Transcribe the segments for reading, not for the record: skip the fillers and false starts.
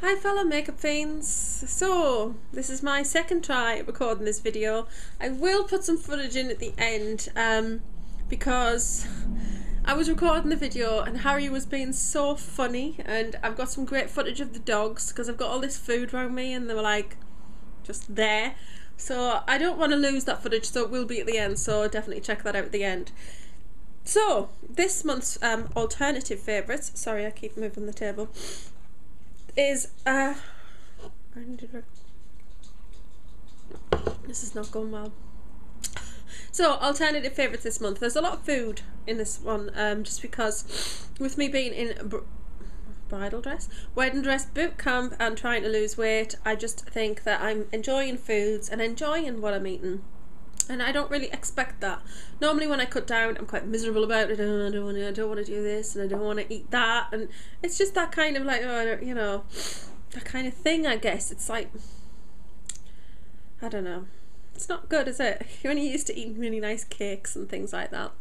Hi fellow makeup fiends. So this is my second try at recording this video. I will put some footage in at the end because I was recording the video and Harry was being so funny, and I've got some great footage of the dogs because I've got all this food around me and they were like just there. So I don't want to lose that footage, so it will be at the end, so definitely check that out at the end. So this month's alternative favourites, sorry I keep moving the table, is this is not going well. So alternative favourites this month. There's a lot of food in this one, just because with me being in bridal dress, wedding dress, boot camp and trying to lose weight, I just think that I'm enjoying foods and enjoying what I'm eating. And I don't really expect that. Normally when I cut down, I'm quite miserable about it. Oh, I don't want to do this, and I don't want to eat that. And it's just that kind of like, oh, you know, that kind of thing, I guess. It's like, I don't know. It's not good, is it? You're only used to eating really nice cakes and things like that.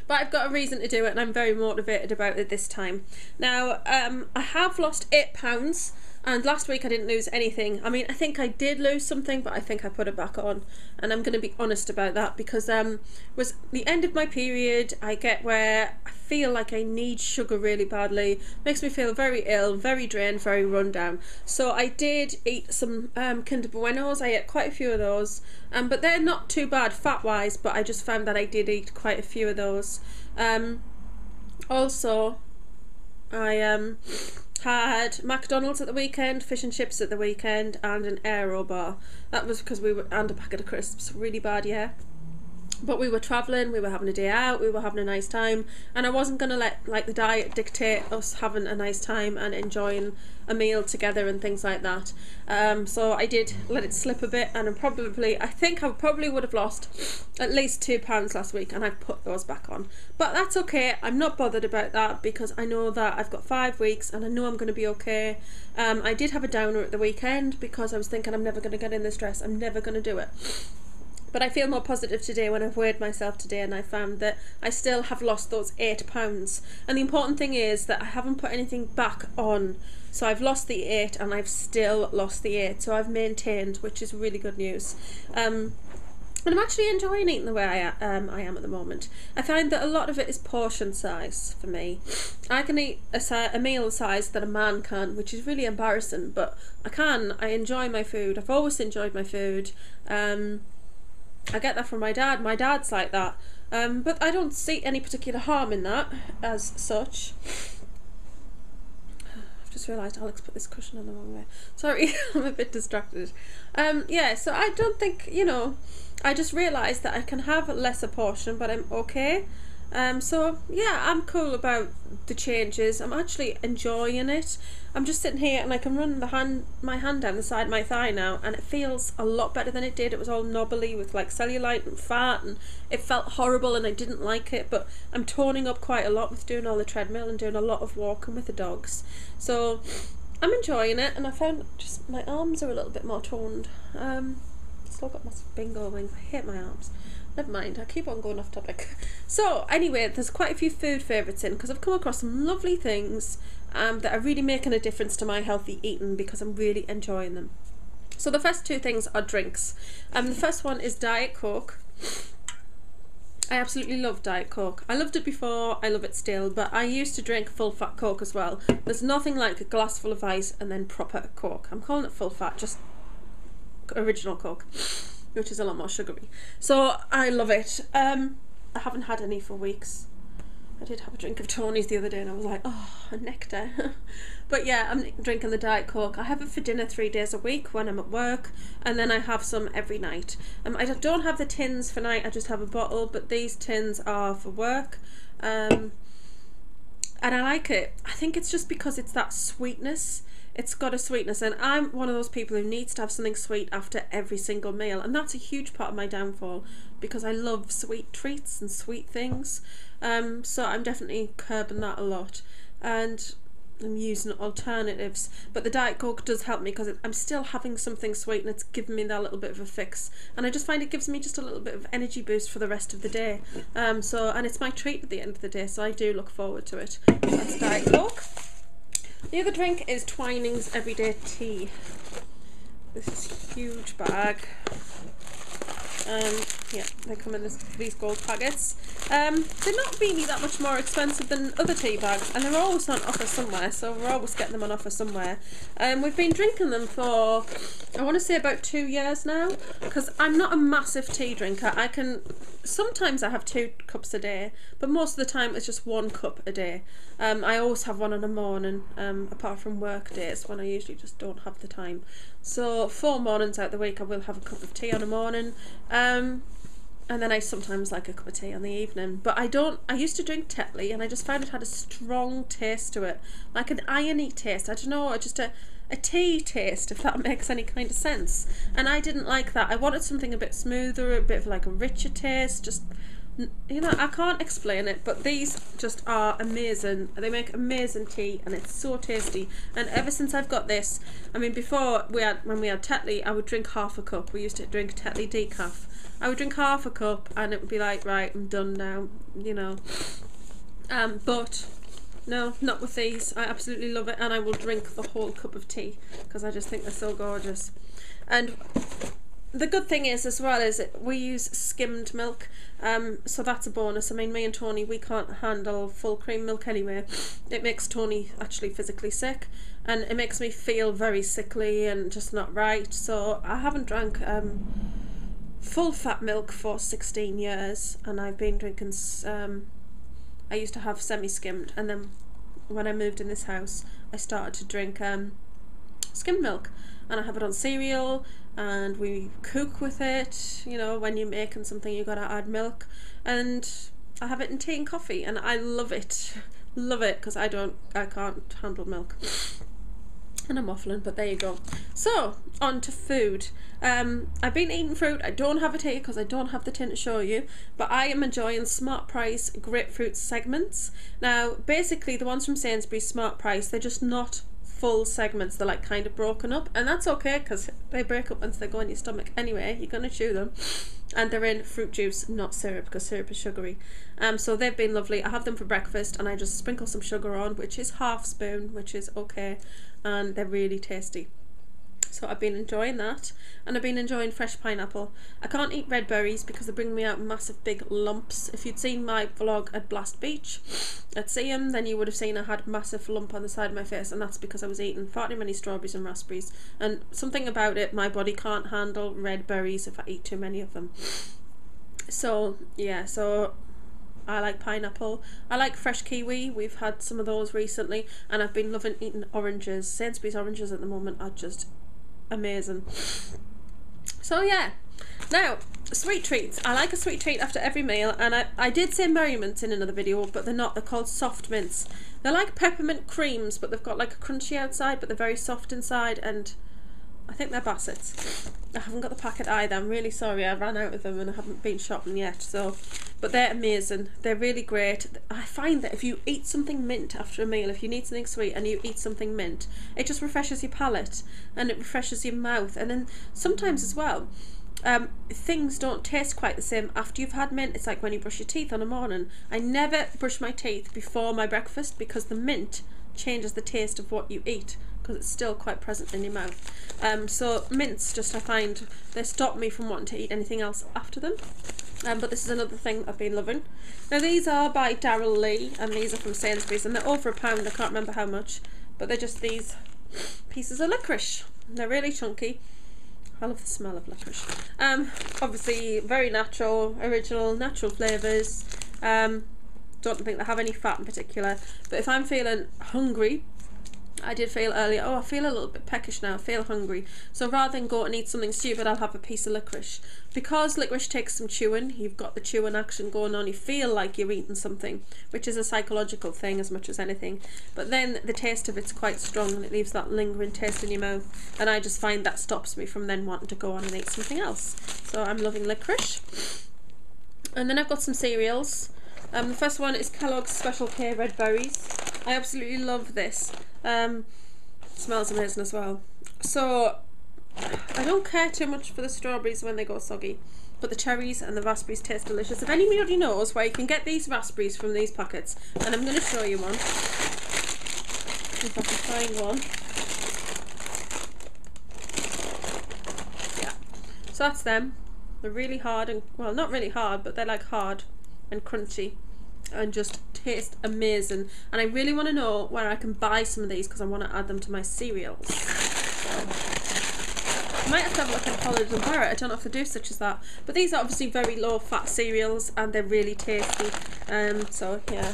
But I've got a reason to do it, and I'm very motivated about it this time. Now, I have lost 8 pounds. And last week I didn't lose anything. I mean, I think I did lose something, but I think I put it back on. And I'm going to be honest about that because was the end of my period. I get where I feel like I need sugar really badly. Makes me feel very ill, very drained, very run down. So I did eat some Kinder Buenos. I ate quite a few of those. But they're not too bad fat-wise, but I just found that I did eat quite a few of those. Also, I had McDonald's at the weekend, fish and chips at the weekend, and an Aero bar. That was because we were, and a packet of crisps. Really bad, yeah. But we were travelling, we were having a day out, we were having a nice time, and I wasn't going to let like the diet dictate us having a nice time and enjoying a meal together and things like that. So I did let it slip a bit, and I think I probably would have lost at least 2 pounds last week, and I've put those back on. But that's okay, I'm not bothered about that because I know that I've got 5 weeks and I know I'm going to be okay. I did have a downer at the weekend because I was thinking I'm never going to get in this dress, I'm never going to do it. But I feel more positive today when I've weighed myself today, and I found that I still have lost those 8 pounds. And the important thing is that I haven't put anything back on. So I've lost the 8 and I've still lost the 8. So I've maintained, which is really good news. And I'm actually enjoying eating the way I am at the moment. I find that a lot of it is portion size for me. I can eat a meal the size that a man can, which is really embarrassing, but I can. I enjoy my food. I've always enjoyed my food. I get that from my dad. My dad's like that. But I don't see any particular harm in that as such. I've just realised Alex put this cushion on the wrong way. Sorry, I'm a bit distracted. Yeah, so I don't think, you know, I just realised that I can have a lesser portion, but I'm okay. So yeah, I'm cool about the changes. I'm actually enjoying it. I'm just sitting here and I can run my hand down the side of my thigh now, and it feels a lot better than it did. It was all knobbly with like cellulite and fat, and it felt horrible and I didn't like it, but I'm toning up quite a lot with doing all the treadmill and doing a lot of walking with the dogs. So I'm enjoying it, and I found just my arms are a little bit more toned. Still got my bingo wings. I hate my arms. Never mind, I keep on going off topic. So anyway, there's quite a few food favourites in because I've come across some lovely things that are really making a difference to my healthy eating because I'm really enjoying them. So the first 2 things are drinks. The first one is Diet Coke. I absolutely love Diet Coke. I loved it before, I love it still, but I used to drink full fat Coke as well. There's nothing like a glass full of ice and then proper Coke. I'm calling it full fat, just original Coke, which is a lot more sugary. So I love it. I haven't had any for weeks. I did have a drink of Tony's the other day and I was like, oh, a nectar. But yeah, I'm drinking the Diet Coke. I have it for dinner 3 days a week when I'm at work, and then I have some every night. I don't have the tins for night, I just have a bottle, but these tins are for work. And I like it. I think it's just because it's that sweetness. It's got a sweetness, and I'm one of those people who needs to have something sweet after every single meal, and that's a huge part of my downfall because I love sweet treats and sweet things. So I'm definitely curbing that a lot, and I'm using alternatives. But the Diet Coke does help me because I'm still having something sweet, and it's giving me that little bit of a fix, and I just find it gives me just a little bit of energy boost for the rest of the day. And it's my treat at the end of the day, so I do look forward to it. So that's Diet Coke. The other drink is Twinings Everyday Tea. This is a huge bag. Yeah, they come in these gold packets. They're not really that much more expensive than other tea bags, and they're always on offer somewhere, so we're always getting them on offer somewhere. We've been drinking them for, I want to say, about 2 years now, because I'm not a massive tea drinker. Sometimes I have 2 cups a day, but most of the time it's just 1 cup a day. I always have one in the morning, apart from work days when I usually just don't have the time. So 4 mornings out the week I will have a cup of tea on a morning, and then I sometimes like a cup of tea in the evening. But I used to drink Tetley, and I just found it had a strong taste to it, like an irony taste. I don't know, just a tea taste, if that makes any kind of sense. And I didn't like that. I wanted something a bit smoother, a bit of like a richer taste, just, you know, I can't explain it, but these just are amazing. They make amazing tea, and it's so tasty. And ever since I've got this, I mean, before when we had Tetley, I would drink half a cup. We used to drink Tetley decaf. I would drink half a cup, and it would be like, right, I'm done now, you know. But no, not with these. I absolutely love it, and I will drink the whole cup of tea because I just think they're so gorgeous. And the good thing is as well is we use skimmed milk, so that's a bonus. I mean, me and Tony, we can't handle full cream milk anyway. It makes Tony actually physically sick, and it makes me feel very sickly and just not right. So I haven't drank full fat milk for 16 years, and I've been drinking I used to have semi-skimmed, and then when I moved in this house I started to drink skimmed milk, and I have it on cereal, and we cook with it. You know, when you're making something you gotta add milk, and I have it in tea and coffee, and I love it. Love it, because I can't handle milk. And I'm waffling, but there you go. So, on to food. I've been eating fruit. I don't have it here because I don't have the tin to show you, but I am enjoying Smart Price grapefruit segments. Now, basically, the ones from Sainsbury's Smart Price, they're just not full segments. They're like kind of broken up, and that's okay because they break up once they go in your stomach anyway. You're going to chew them. And they're in fruit juice, not syrup, because syrup is sugary. So they've been lovely. I have them for breakfast, and I just sprinkle some sugar on, which is half spoon, which is okay, and they're really tasty. So I've been enjoying that, and I've been enjoying fresh pineapple. I can't eat red berries because they bring me out massive big lumps. If you'd seen my vlog at Blast Beach at Seaham, then you would have seen I had a massive lump on the side of my face, and that's because I was eating far too many strawberries and raspberries, and something about it, my body can't handle red berries if I eat too many of them. So yeah, so I like pineapple. I like fresh kiwi. We've had some of those recently, and I've been loving eating oranges. Sainsbury's oranges at the moment are just amazing. So yeah, now sweet treats. I like a sweet treat after every meal, and I did say merriments in another video, but they're not. They're called soft mints. They're like peppermint creams, but they've got like a crunchy outside, but they're very soft inside, and I think they're Bassett's. I haven't got the packet either. I'm really sorry. I ran out of them and I haven't been shopping yet. So, but they're amazing. They're really great. I find that if you eat something mint after a meal, if you need something sweet and you eat something mint, it just refreshes your palate and it refreshes your mouth. And then sometimes as well, things don't taste quite the same after you've had mint. It's like when you brush your teeth on a morning. I never brush my teeth before my breakfast because the mint changes the taste of what you eat, because it's still quite present in your mouth. So mints, just I find they stop me from wanting to eat anything else after them. But this is another thing I've been loving. Now these are by Darryl Lee, and these are from Sainsbury's, and they're over £1. I can't remember how much, but they're just these pieces of licorice. They're really chunky. I love the smell of licorice. Obviously very natural, original, natural flavours. Don't think they have any fat in particular, but if I'm feeling hungry, I did feel earlier, oh, I feel a little bit peckish now, I feel hungry, so rather than go and eat something stupid, I'll have a piece of licorice. Because licorice takes some chewing, you've got the chewing action going on, you feel like you're eating something, which is a psychological thing as much as anything, but then the taste of it's quite strong and it leaves that lingering taste in your mouth, and I just find that stops me from then wanting to go on and eat something else. So I'm loving licorice. And then I've got some cereals. The first one is Kellogg's Special K Red Berries. I absolutely love this. Smells amazing as well. So I don't care too much for the strawberries when they go soggy, but the cherries and the raspberries taste delicious. If anybody knows where you can get these raspberries from these packets, and I'm going to show you one. if I can find one. Yeah, so that's them. They're really hard and, well, not really hard, but they're like hard and crunchy and just taste amazing. And I really want to know where I can buy some of these because I want to add them to my cereals. So I might have to have a look at College and Barrett. I don't know if they do such as that, but these are obviously very low fat cereals and they're really tasty. So yeah,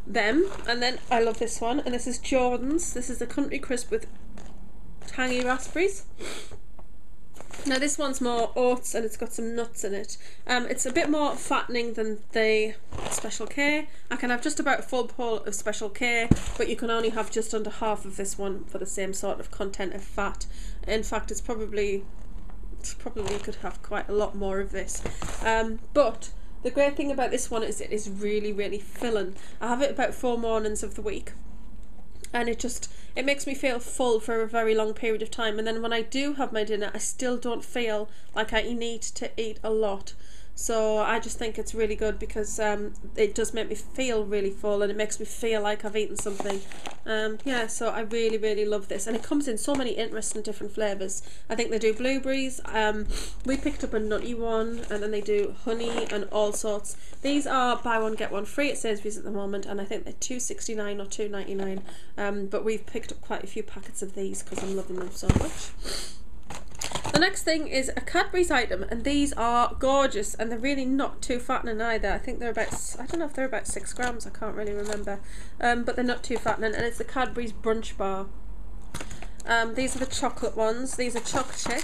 them. And then I love this one, and this is Jordan's. This is the Country Crisp with tangy raspberries. Now this one's more oats and it's got some nuts in it. It's a bit more fattening than the Special K. I can have just about a full bowl of Special K, but you can only have just under half of this one for the same sort of content of fat. In fact, it's probably you could have quite a lot more of this. But the great thing about this one is it is really, really filling. I have it about 4 mornings of the week, and it makes me feel full for a very long period of time, and then when I do have my dinner I still don't feel like I need to eat a lot. So I just think it's really good because it does make me feel really full and it makes me feel like I've eaten something. Yeah, so I really, really love this, and it comes in so many interesting different flavours. I think they do blueberries, we picked up a nutty one, and then they do honey and all sorts. These are buy one get one free at Sainsbury's at the moment, and I think they're $2.69 or $2.99, but we've picked up quite a few packets of these because I'm loving them so much. The next thing is a Cadbury's item, and these are gorgeous and they're really not too fattening either. I think they're about, I don't know if they're about 6 grams, I can't really remember, but they're not too fattening, and it's the Cadbury's Brunch Bar. These are the chocolate ones. These are choc chip.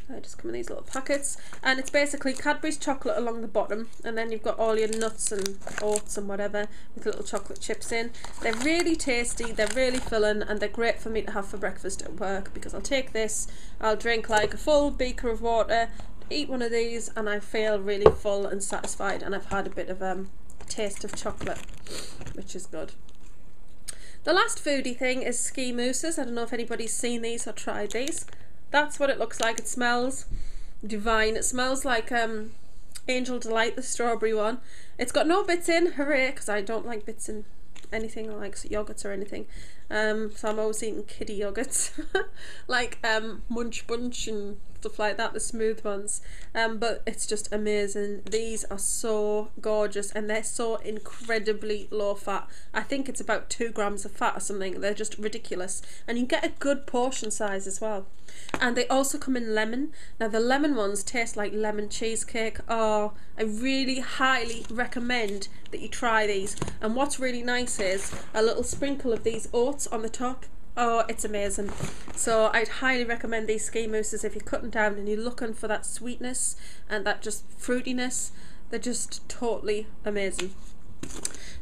They just come in these little packets, and it's basically Cadbury's chocolate along the bottom, and then you've got all your nuts and oats and whatever with little chocolate chips in. They're really tasty, they're really filling, and they're great for me to have for breakfast at work, because I'll take this, I'll drink like a full beaker of water, eat one of these, and I feel really full and satisfied, and I've had a bit of taste of chocolate, which is good. The last foodie thing is ski mousses. I don't know if anybody's seen these or tried these. That's what it looks like. It smells divine. It smells like Angel Delight, the strawberry one. It's got no bits in, hooray, because I don't like bits in anything like yogurts or anything. So I'm always eating kiddie yogurts, like Munch Bunch and stuff like that, the smooth ones. But it's just amazing. These are so gorgeous, and they're so incredibly low fat. I think it's about 2 grams of fat or something. They're just ridiculous, and you get a good portion size as well. And they also come in lemon. Now the lemon ones taste like lemon cheesecake. Oh, I really highly recommend that you try these. And what's really nice is a little sprinkle of these oats on the top. Oh, it's amazing. So I'd highly recommend these ski mousses if you're cutting down and you're looking for that sweetness and that just fruitiness. They're just totally amazing.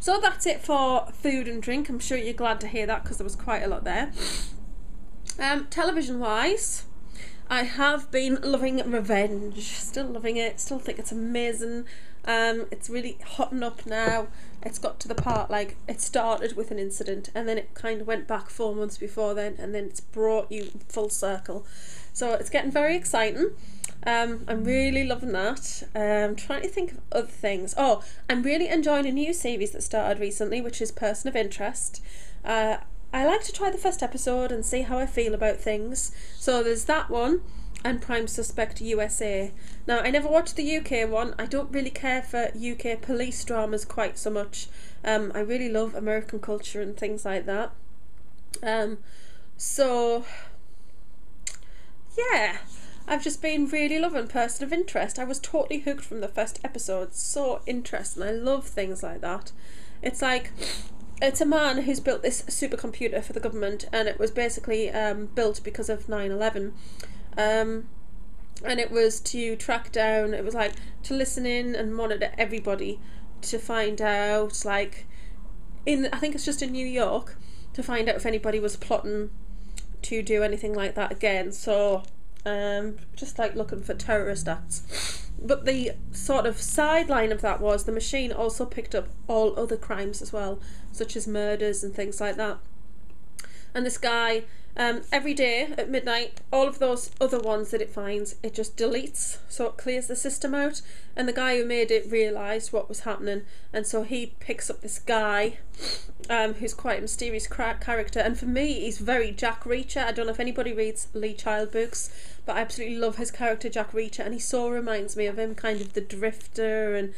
So that's it for food and drink. I'm sure you're glad to hear that because there was quite a lot there. Television wise, I have been loving Revenge. Still loving it, still think it's amazing. It's really hotting up now. It's got to the part, like, it started with an incident and then it kind of went back 4 months before then, and then it's brought you full circle. So it's getting very exciting. I'm really loving that. I'm trying to think of other things. Oh, I'm really enjoying a new series that started recently, which is Person of Interest. I like to try the first episode and see how I feel about things. So there's that one, and Prime Suspect USA. Now, I never watched the UK one. I don't really care for UK police dramas quite so much. I really love American culture and things like that. So yeah, I've just been really loving Person of Interest. I was totally hooked from the first episode. So interesting. I love things like that. It's like, it's a man who's built this supercomputer for the government, and it was basically built because of 9/11. And it was to track down, it was like to listen in and monitor everybody to find out, like, I think it's just in New York, to find out if anybody was plotting to do anything like that again. So just like looking for terrorist acts. But the sort of sideline of that was the machine also picked up all other crimes as well, such as murders and things like that. And this guy, every day at midnight, all of those other ones that it finds, it just deletes, so it clears the system out. And the guy who made it realised what was happening, and so he picks up this guy who's quite a mysterious character, and for me he's very Jack Reacher. I don't know if anybody reads Lee Child books, but I absolutely love his character Jack Reacher, and he so reminds me of him, kind of the drifter, and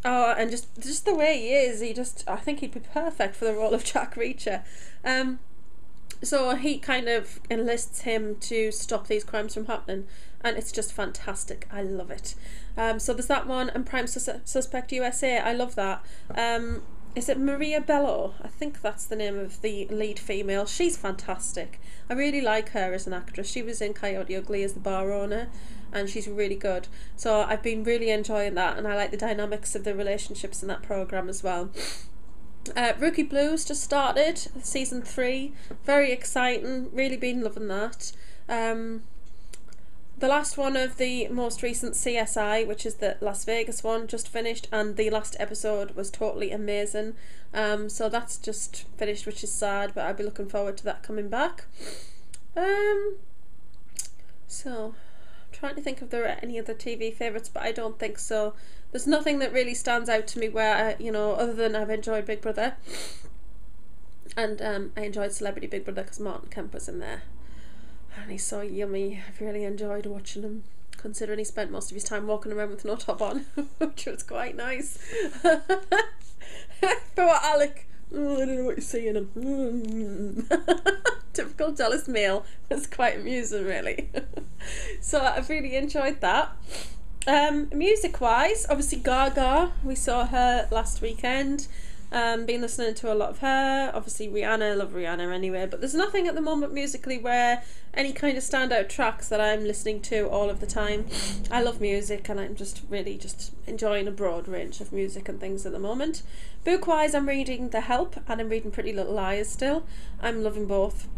and just the way he is, I think he'd be perfect for the role of Jack Reacher. So he kind of enlists him to stop these crimes from happening, and it's just fantastic. I love it. So there's that one, and Prime Suspect USA. I love that. Is it Maria Bello? I think that's the name of the lead female. She's fantastic. I really like her as an actress. She was in Coyote Ugly as the bar owner, and she's really good. So I've been really enjoying that, and I like the dynamics of the relationships in that programme as well. Rookie Blues just started, season 3. Very exciting. Really been loving that. The last one of the most recent CSI, which is the Las Vegas one, just finished, and the last episode was totally amazing. So that's just finished, which is sad, but I'll be looking forward to that coming back. So I'm trying to think if there are any other TV favourites, but I don't think so. There's nothing that really stands out to me where, other than I've enjoyed Big Brother, and I enjoyed Celebrity Big Brother because Martin Kemp was in there. And he's so yummy. I've really enjoyed watching him, considering he spent most of his time walking around with no top on, which was quite nice. Poor Alec. Oh, I don't know what you're saying. Typical jealous male. It's quite amusing, really. So I've really enjoyed that. Music wise, obviously Gaga, we saw her last weekend. Been listening to a lot of her. Obviously Rihanna, I love Rihanna anyway, but there's nothing at the moment musically where any kind of standout tracks that I'm listening to all of the time. I love music, and I'm just really just enjoying a broad range of music and things at the moment. Book wise, I'm reading The Help, and I'm reading Pretty Little Liars still. I'm loving both.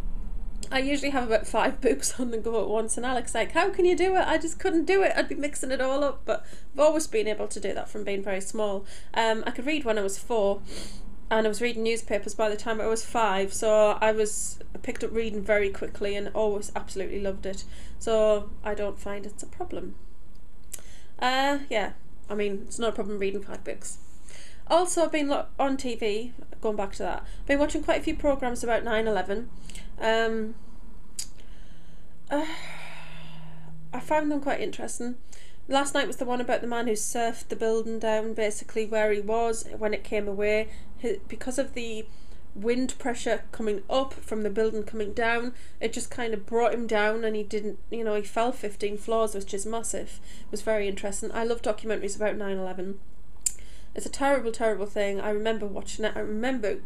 I usually have about 5 books on the go at once, and Alex like, how can you do it? I just couldn't do it. I'd be mixing it all up, but I've always been able to do that from being very small. I could read when I was 4, and I was reading newspapers by the time I was 5, so I picked up reading very quickly and always absolutely loved it, so I don't find it's a problem. Yeah, I mean, it's not a problem reading 5 books. Also, I've been on TV, going back to that, I've been watching quite a few programmes about 9/11. I found them quite interesting. Last night was the one about the man who surfed the building down, basically where he was when it came away. Because of the wind pressure coming up from the building coming down, it just kind of brought him down, and he didn't, he fell 15 floors, which is massive. It was very interesting. I love documentaries about 9/11. It's a terrible, terrible thing. I remember watching it. I remember,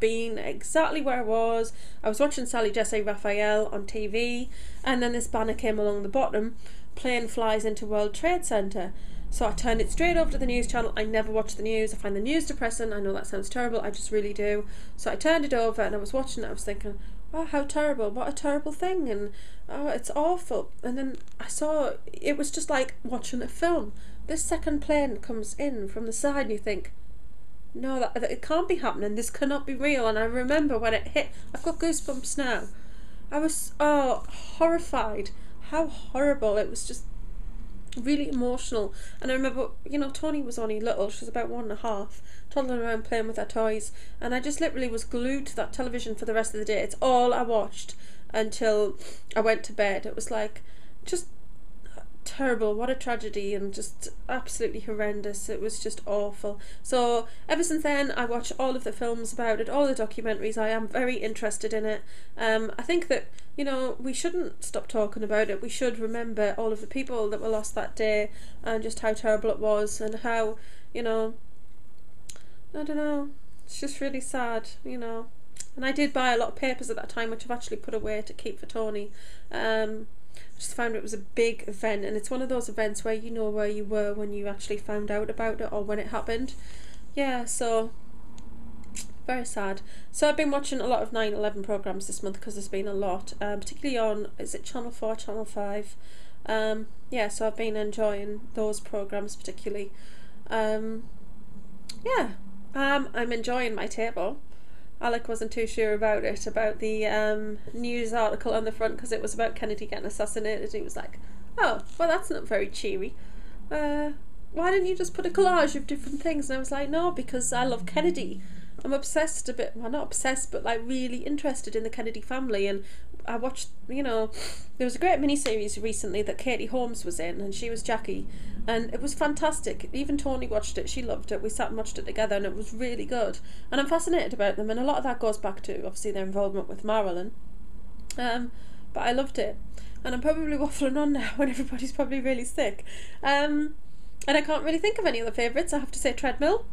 being exactly where I was. I was watching Sally Jesse Raphael on TV, and then this banner came along the bottom, plane flies into World Trade Center. So I turned it straight over to the news channel. I never watch the news. I find the news depressing. I know that sounds terrible. I just really do. So I turned it over, and I was watching it. I was thinking, oh, how terrible. What a terrible thing. And, oh, it's awful. And then I saw, it was just like watching a film. This second plane comes in from the side, and you think, no, that it can't be happening. This cannot be real. And I remember when it hit, I've got goosebumps now. I was horrified. How horrible. It was just really emotional. And I remember, Tony was only little. She was about 1.5, toddling around playing with her toys. And I just literally was glued to that television for the rest of the day. It's all I watched until I went to bed. It was like, just terrible. What a tragedy, and just absolutely horrendous. It was just awful. So ever since then, I watch all of the films about it, all the documentaries. I am very interested in it. I think that we shouldn't stop talking about it. We should remember all of the people that were lost that day, and just how terrible it was, and how I don't know, it's just really sad. And I did buy a lot of papers at that time, which I've actually put away to keep for Tony. I just found it was a big event, and it's one of those events where you know where you were when you actually found out about it or when it happened. Yeah, so very sad. So I've been watching a lot of 9/11 programmes this month because there's been a lot, particularly on, is it Channel 4, Channel 5? Yeah, so I've been enjoying those programmes particularly. Yeah, I'm enjoying my table. Alec wasn't too sure about it, about the news article on the front, because it was about Kennedy getting assassinated. He was like, oh, well, that's not very cheery. Why didn't you just put a collage of different things? And I was like, no, because I love Kennedy. I'm obsessed a bit, well, not obsessed, but like really interested in the Kennedy family. And I watched, you know, there was a great miniseries recently that Katie Holmes was in, and she was Jackie, and it was fantastic. Even Tony watched it, she loved it. We sat and watched it together, and it was really good. And I'm fascinated about them, and a lot of that goes back to obviously their involvement with Marilyn. But I loved it, and I'm probably waffling on now when everybody's probably really sick. And I can't really think of any other favourites. I have to say treadmill.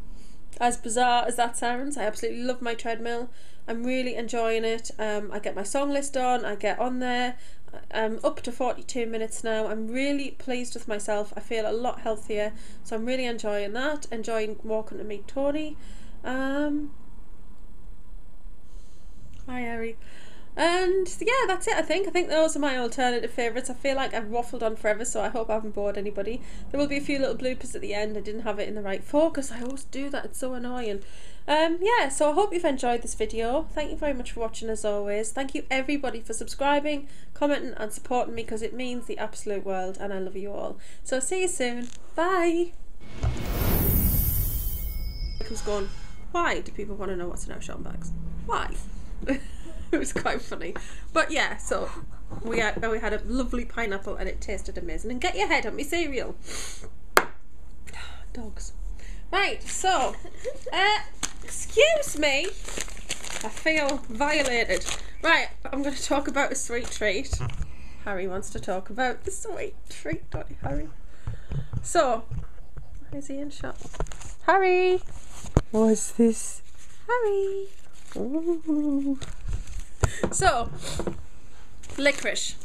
As bizarre as that sounds, I absolutely love my treadmill. I'm really enjoying it. I get my song list on, I get on there. I'm up to 42 minutes now. I'm really pleased with myself. I feel a lot healthier, so I'm really enjoying that. Enjoying walking to meet Tony. Hi Harry. And yeah, that's it. I think those are my alternative favourites. I feel like I've waffled on forever, so I hope I haven't bored anybody. There will be a few little bloopers at the end. I didn't have it in the right focus. I always do that. It's so annoying. Yeah, so I hope you've enjoyed this video. Thank you very much for watching, as always. Thank you everybody for subscribing, commenting and supporting me, because it means the absolute world, and I love you all. So see you soon. Bye. Michael's gone, why do people want to know what's in our shopping bags? Why? It was quite funny. But yeah, so we had a lovely pineapple and it tasted amazing. And get your head on me cereal. Dogs. Right, so excuse me, I feel violated. Right, I'm going to talk about a sweet treat. Harry wants to talk about the sweet treat, don't you, Harry? So, is he in shot? Harry, what's this? Harry. Ooh. So, licorice.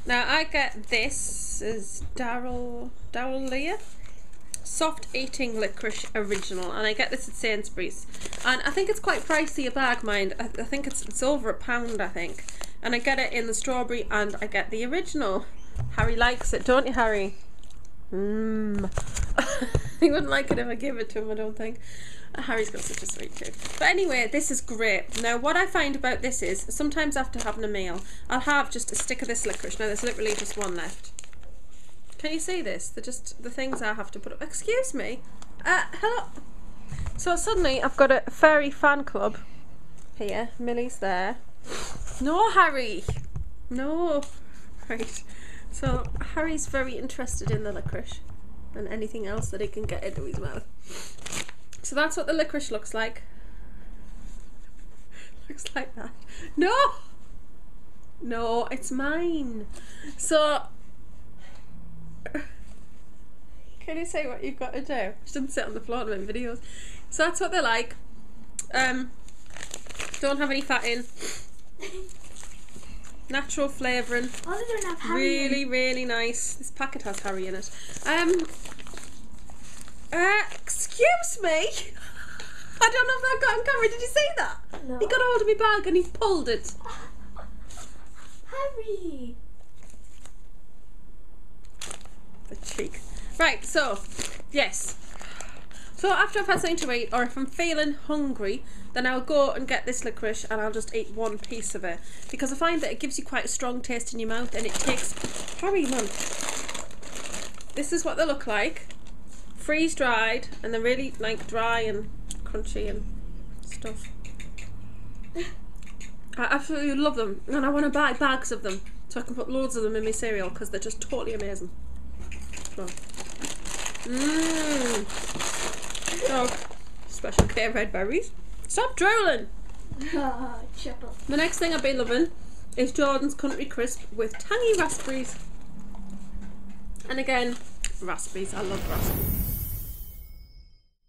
Now I get this is Darryl Lear soft eating licorice original, and I get this at Sainsbury's, and I think it's quite pricey a bag, mind. I think it's over £1, I think, and I get it in the strawberry and I get the original. Harry likes it, don't you, Harry? He wouldn't like it if I gave it to him, I don't think. Harry's got such a sweet tooth. But anyway, this is great. Now what I find about this is sometimes after having a meal I'll have just a stick of this licorice. Now there's literally just one left. Can you see this? They're just the things I have to put up. Excuse me. Hello. So suddenly I've got a fairy fan club here. Millie's there. No, Harry. No. Right. So Harry's very interested in the licorice and anything else that he can get into his mouth. So that's what the licorice looks like. Looks like that. No! No, it's mine. So, can you say what you've got to do? I shouldn't sit on the floor to make videos. So that's what they're like. Don't have any fat in. Natural flavouring. Oh, they don't have Harry really, in. really nice. This packet has Harry in it. Excuse me. I don't know if that got on camera. Did you see that? No. He got hold of my bag and he pulled it. Harry. The cheek. Right, so, yes. So after I've had something to eat, or if I'm feeling hungry, then I'll go and get this licorice and I'll just eat one piece of it. Because I find that it gives you quite a strong taste in your mouth, and it takes... Harry, Mum. This is what they look like. Freeze dried, and they're really like dry and crunchy and stuff. I absolutely love them, and I want to buy bags of them so I can put loads of them in my cereal because they're just totally amazing. Dog. Special K red berries. Stop drooling! The next thing I'll be loving is Jordan's Country Crisp with tangy raspberries. And again, raspberries. I love raspberries.